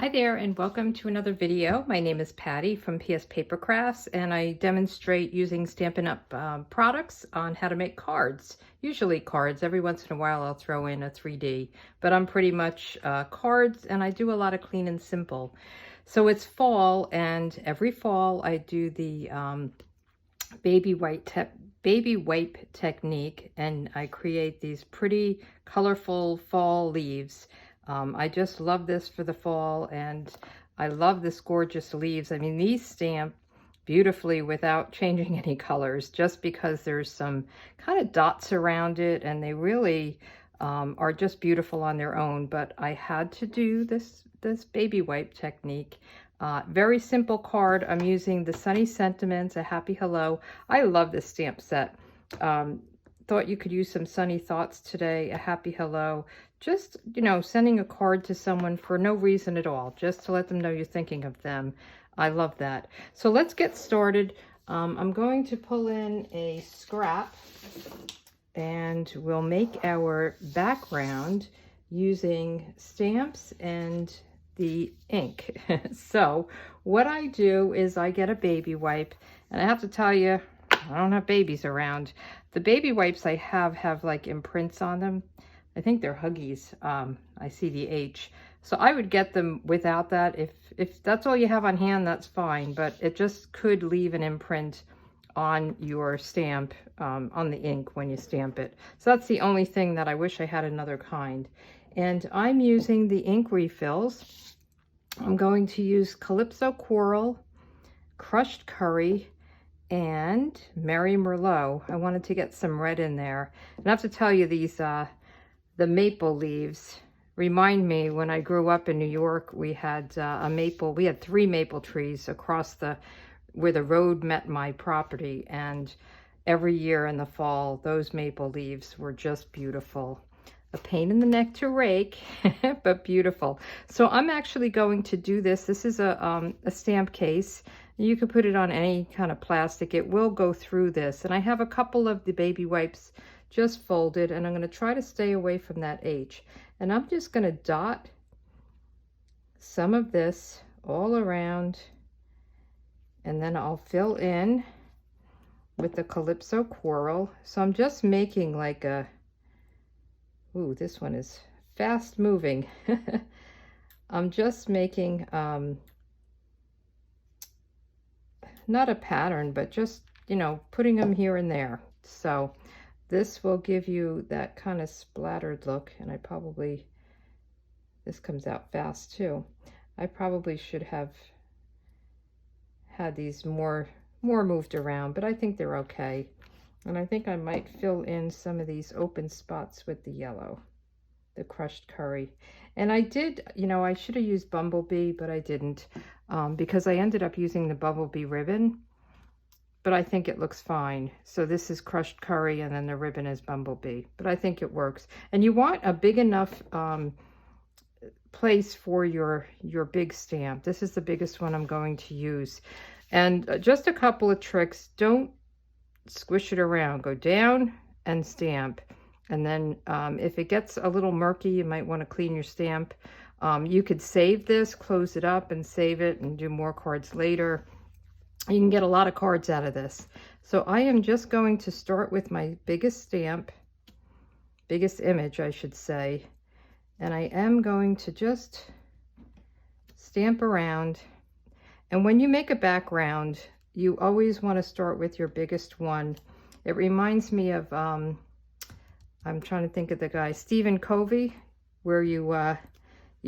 Hi there and welcome to another video. My name is Patty from PS Paper Crafts and I demonstrate using Stampin' Up! Products on how to make cards. Usually cards. Every once in a while I'll throw in a 3D, but I'm pretty much cards, and I do a lot of clean and simple. So it's fall, and every fall I do the baby wipe technique, and I create these pretty colorful fall leaves. I just love this for the fall, and I love this gorgeous leaves. I mean, these stamp beautifully without changing any colors, just because there's some kind of dots around it, and they really are just beautiful on their own. But I had to do this baby wipe technique. Very simple card. I'm using the Sunny Sentiments, a Happy Hello. I love this stamp set. Thought you could use some sunny thoughts today, a happy hello. Just, you know, sending a card to someone for no reason at all, just to let them know you're thinking of them. I love that. So let's get started. I'm going to pull in a scrap, and we'll make our background using stamps and the ink. So what I do is I get a baby wipe, and I have to tell you, I don't have babies around. The baby wipes I have like imprints on them. I think they're Huggies. I see the H. So I would get them without that. If that's all you have on hand, that's fine. But it just could leave an imprint on your stamp, on the ink when you stamp it. So that's the only thing that I wish I had another kind. And I'm using the ink refills. I'm going to use Calypso Coral, Crushed Curry, and Merry Merlot. I wanted to get some red in there. And I have to tell you, these the maple leaves remind me when I grew up in New York. We had we had 3 maple trees across where the road met my property, and every year in the fall those maple leaves were just beautiful. A pain in the neck to rake, but beautiful. So I'm actually going to do this. This is a stamp case. You can put it on any kind of plastic. It will go through this. And I have a couple of the baby wipes just folded, and I'm going to try to stay away from that H. And I'm just going to dot some of this all around, and then I'll fill in with the Calypso Coral. So I'm just making like a, ooh, this one is fast moving. I'm just making not a pattern, but just, you know, putting them here and there. So this will give you that kind of splattered look, and this comes out fast too. I probably should have had these more moved around, but I think they're okay. And I think I might fill in some of these open spots with the yellow, the Crushed Curry. And I did, you know, I should have used Bumblebee, but I didn't, because I ended up using the Bumblebee ribbon, but I think it looks fine. So this is Crushed Curry, and then the ribbon is Bumblebee, but I think it works. And you want a big enough place for your big stamp. This is the biggest one I'm going to use. And just a couple of tricks. Don't squish it around. Go down and stamp. And then if it gets a little murky, you might want to clean your stamp. You could save this, close it up and save it, and do more cards later. You can get a lot of cards out of this. So I am just going to start with my biggest image, I should say. And I am going to just stamp around. And when you make a background, you always want to start with your biggest one. It reminds me of, I'm trying to think of the guy, Stephen Covey, where you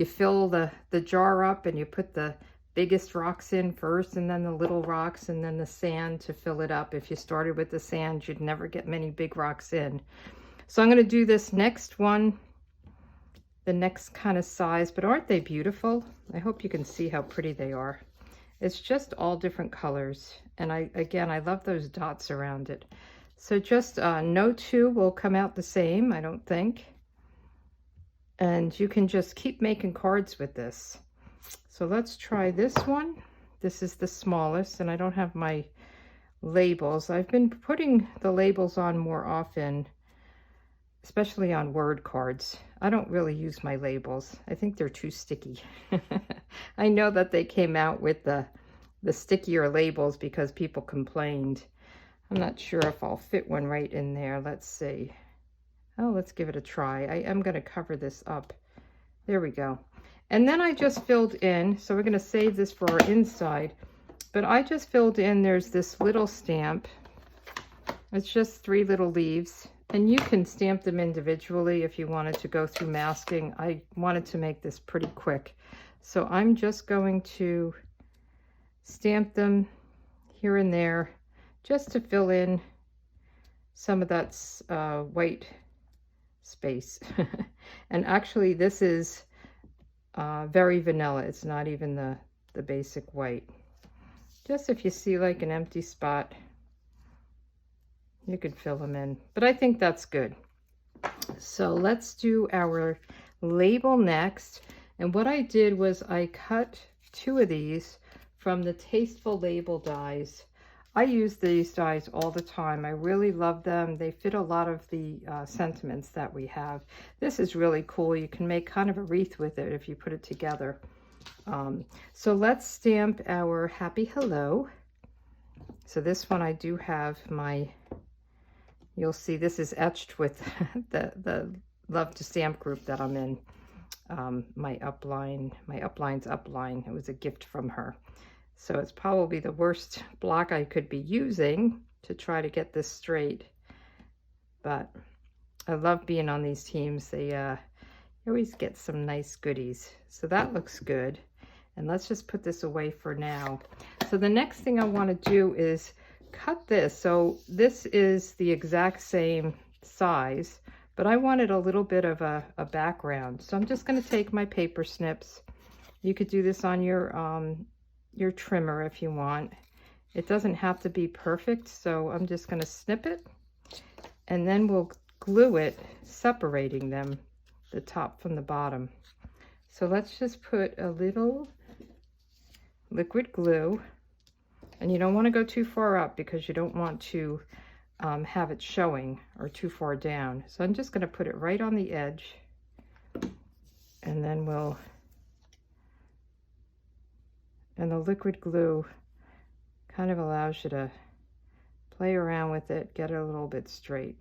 fill the jar up and you put the biggest rocks in first, and then the little rocks, and then the sand to fill it up. If you started with the sand, you'd never get many big rocks in. So I'm going to do this next one, the next kind of size, but aren't they beautiful? I hope you can see how pretty they are. It's just all different colors, and I love those dots around it. So just no two will come out the same, I don't think. And you can just keep making cards with this. So let's try this one. This is the smallest, and I don't have my labels. I've been putting the labels on more often especially on word cards. I don't really use my labels. I think they're too sticky. I know that they came out with the stickier labels because people complained. I'm not sure if I'll fit one right in there. Let's see. Oh, let's give it a try. I am going to cover this up. There we go. And then I just filled in, so we're going to save this for our inside, but I just filled in, there's this little stamp. It's just 3 little leaves, and you can stamp them individually if you wanted to go through masking. I wanted to make this pretty quick, so I'm just going to stamp them here and there just to fill in some of that white space. And actually this is very vanilla. It's not even the basic white. Just if you see like an empty spot, you could fill them in, but I think that's good. So let's do our label next. And what I did was I cut 2 of these from the Tasteful Label dies. I use these dies all the time. I really love them. They fit a lot of the sentiments that we have. This is really cool. You can make kind of a wreath with it if you put it together. So let's stamp our Happy Hello. So this one I do have my, you'll see this is etched with the Love to Stamp group that I'm in. My upline's upline. It was a gift from her. So it's probably the worst block I could be using to try to get this straight. But I love being on these teams. They always get some nice goodies. So that looks good. And let's just put this away for now. So the next thing I want to do is cut this. So this is the exact same size, but I wanted a little bit of a background. So I'm just going to take my paper snips. You could do this on your trimmer if you want. It doesn't have to be perfect, so I'm just going to snip it, and then we'll glue it, separating them, the top from the bottom. So let's just put a little liquid glue, and you don't want to go too far up because you don't want to have it showing, or too far down. So I'm just going to put it right on the edge, and then and the liquid glue kind of allows you to play around with it, get it a little bit straight.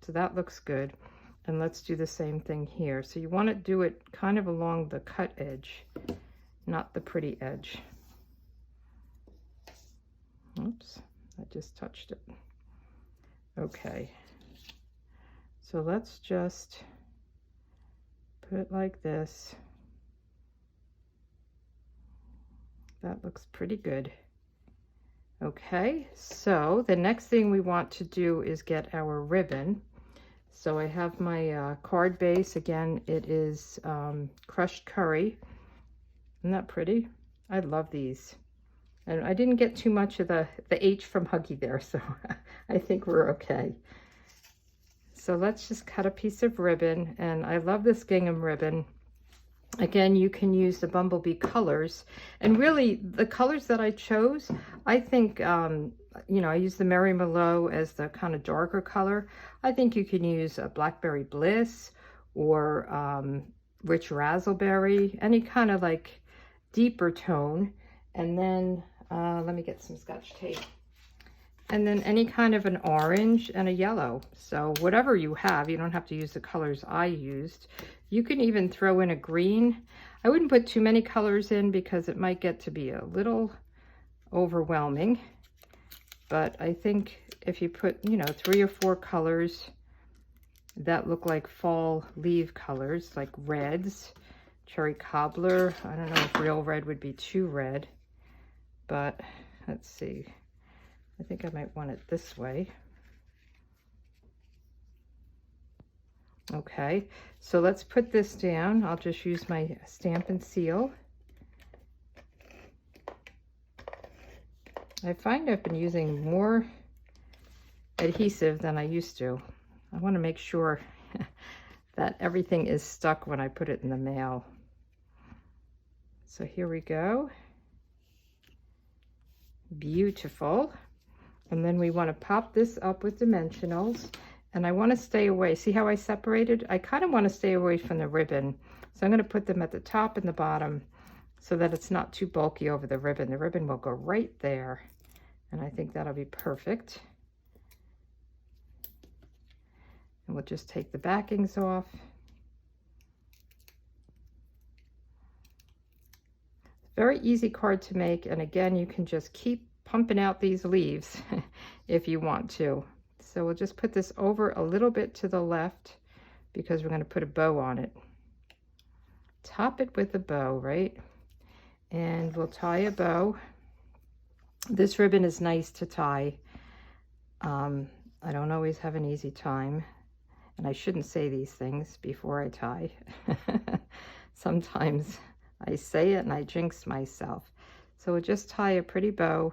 So that looks good. And let's do the same thing here. So you want to do it kind of along the cut edge, not the pretty edge. Oops, I just touched it. Okay. So let's just put it like this. That looks pretty good. Okay, so the next thing we want to do is get our ribbon. So I have my card base. Again, it is crushed curry. Isn't that pretty? I love these. And I didn't get too much of the H from Huggy there, so I think we're okay. So let's just cut a piece of ribbon, and I love this gingham ribbon. Again, you can use the Bumblebee colors, and really the colors that I chose, I think, you know, I use the Mary Merlot as the kind of darker color. I think you can use a Blackberry Bliss or Rich Razzleberry, any kind of like deeper tone. And then let me get some Scotch tape. And then any kind of an orange and a yellow. So whatever you have, you don't have to use the colors I used. You can even throw in a green. I wouldn't put too many colors in because it might get to be a little overwhelming. But I think if you put, you know, 3 or 4 colors that look like fall leaf colors, like reds, cherry cobbler. I don't know if real red would be too red, but let's see. I think I might want it this way. Okay, so let's put this down. I'll just use my Stampin' Seal. I find I've been using more adhesive than I used to. I want to make sure that everything is stuck when I put it in the mail. So here we go. Beautiful. And then we want to pop this up with dimensionals. And I want to stay away. See how I separated? I kind of want to stay away from the ribbon. So I'm going to put them at the top and the bottom so that it's not too bulky over the ribbon. The ribbon will go right there. And I think that'll be perfect. And we'll just take the backings off. Very easy card to make. And again, you can just keep pumping out these leaves if you want to. So we'll just put this over a little bit to the left because we're going to put a bow on it. Top it with a bow, right? And we'll tie a bow. This ribbon is nice to tie. I don't always have an easy time, and I shouldn't say these things before I tie. Sometimes I say it and I jinx myself. So we'll just tie a pretty bow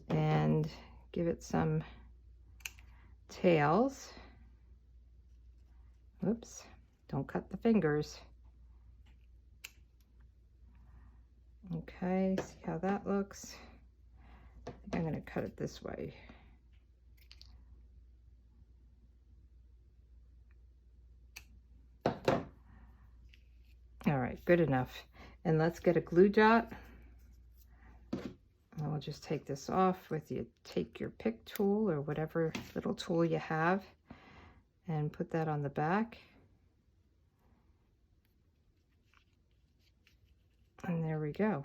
and give it some tails. Whoops, don't cut the fingers. Okay, see how that looks? I think I'm going to cut it this way. All right, good enough. And let's get a glue dot. I'll just take this off with you. Take your pick tool or whatever little tool you have and put that on the back. And there we go.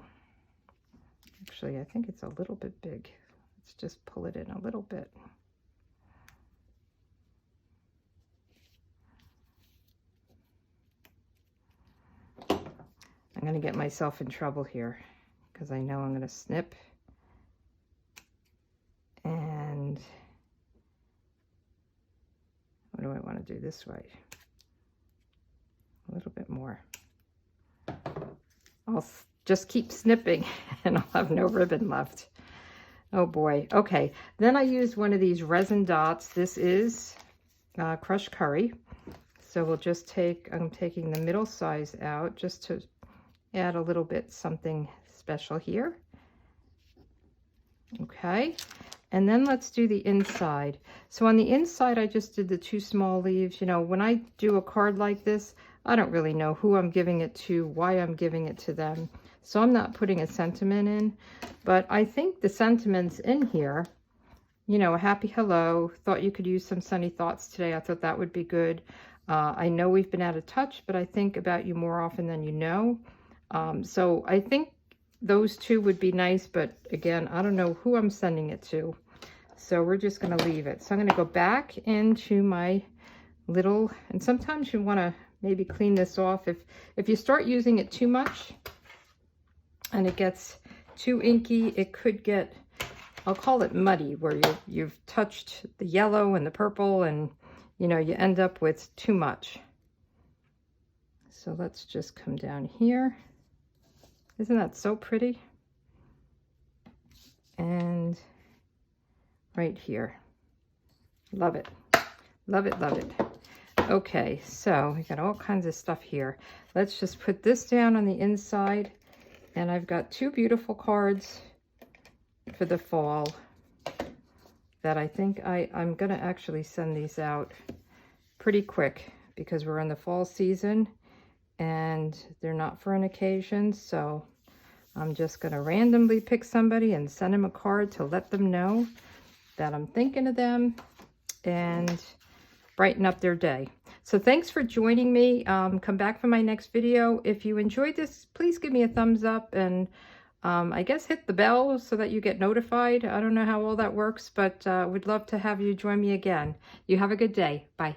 Actually, I think it's a little bit big. Let's just pull it in a little bit. I'm going to get myself in trouble here because I know I'm going to snip. And what do I want to do this way? A little bit more. I'll just keep snipping and I'll have no ribbon left. Oh boy. Okay. Then I used one of these resin dots. This is crushed curry. So we'll just take, I'm taking the middle size out just to add a little bit something special here. Okay. And then let's do the inside. So on the inside, I just did the 2 small leaves. You know, when I do a card like this, I don't really know who I'm giving it to, why I'm giving it to them. So I'm not putting a sentiment in, but I think the sentiments in here, you know, a happy hello, thought you could use some sunny thoughts today. I thought that would be good. I know we've been out of touch, but I think about you more often than you know. So I think those 2 would be nice, but again, I don't know who I'm sending it to. So we're just going to leave it. So I'm going to go back into my little, and sometimes you want to maybe clean this off. If you start using it too much and it gets too inky, it could get, I'll call it muddy, where you've touched the yellow and the purple and, you know, you end up with too much. So let's just come down here. Isn't that so pretty? And right here. Love it. Love it, love it. Okay, so we got all kinds of stuff here. Let's just put this down on the inside. And I've got 2 beautiful cards for the fall that I think I'm going to actually send these out pretty quick because we're in the fall season and they're not for an occasion. So I'm just going to randomly pick somebody and send them a card to let them know that I'm thinking of them and brighten up their day. So thanks for joining me. Come back for my next video. If you enjoyed this, please give me a thumbs up and I guess hit the bell so that you get notified. I don't know how all that works, but would love to have you join me again. You have a good day. Bye.